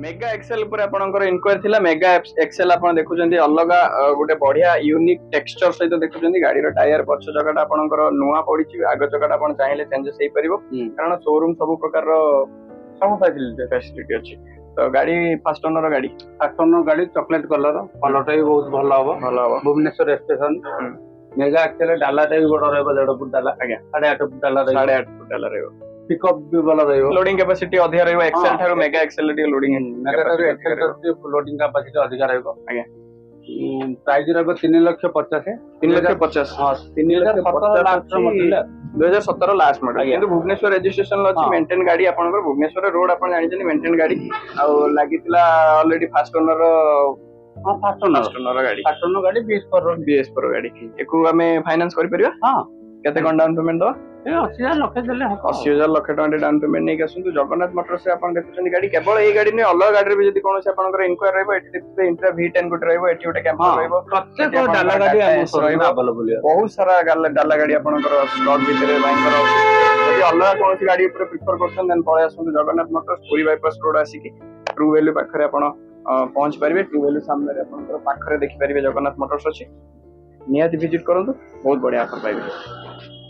Mega Excel पर आपनकर inquiry थिला मेगा एक्सेल आपण देखुचंदी अलगा गोटे बढ़िया यूनिक टेक्सचर सहित देखुचंदी गाड़ी रो टायर पछ जगटा आपनकर नुवा पडिछि आग जगटा आपण चाहिले चेंजेस हेई परिबो कारण शोरूम सब प्रकार रो सब फैसिलिटी अछि तो गाड़ी फास्ट ओनर गाड़ी चॉकलेट कलर कलरटा भी बहुत भल हम भुवनेश्वर स्टेशन मेगा एक्सेल डालाटा भी बड़ रहबो 1.5 फुट डाला आज्ञा 8.5 फुट डाला 8.5 फुट डाला रहबो पिकअप भी भल रहबो लोडिंग कैपेसिटी अधिक रहबो एक्सेल थारो मेगा एक्सेल टी लोडिंग मेगा थारो एक्सेल लोडिंग कैपेसिटी अधिक रहबो आज्ञा प्राइस रहबो 3,50,000 3,50,000 हां 3,17 लास्ट मॉडल 2017 लास्ट मॉडल किंतु भुवनेश्वर रजिस्ट्रेशन अछि मेंटेन गाड़ी आपनकर भुवनेश्वर रोड आपण जानि छनि मेंटेन गाड़ी आ लागितला ऑलरेडी फास्ट ओनर हां फास्ट ओनर गाड़ी बीएस पर गाड़ी एकु हमें फाइनेंस करि परिबा हां केते कोन डाउन पेमेंट दो 80,000 लक्ष देले 80,000 लक्ष टका डाउन पेमेंट नै आसु जगन्नाथ मोटर्स से आपण देखुछन गाड़ी केवल ए गाड़ी नै अलग गाड़ी रे जदी कोनोसे आपनकर इंक्वायरी रहबो एठी देखते इंट्रा V10 गोटे रहबो एठी गोटे कैंपर रहबो प्रत्येक डाला गाड़ी अवेलेबल बहुत सारा डाला गाड़ी आपनकर स्टॉक भीतर बैंकर जदी अलग कोनोसे गाड़ी ऊपर प्रिफर करछन देन पळे आसु जगन्नाथ मोटर्स पूरी बाईपास रोड आसी की ट्रू वैल्यू पाखरे आपण पहुंच पारिबे ट्रू वैल्यू सामने रे आपनकर पाखरे देखि पारिबे जगन्नाथ मोटर्स अछि नियत विजिट करंतु बहुत बढ़िया ऑफर पाइबे।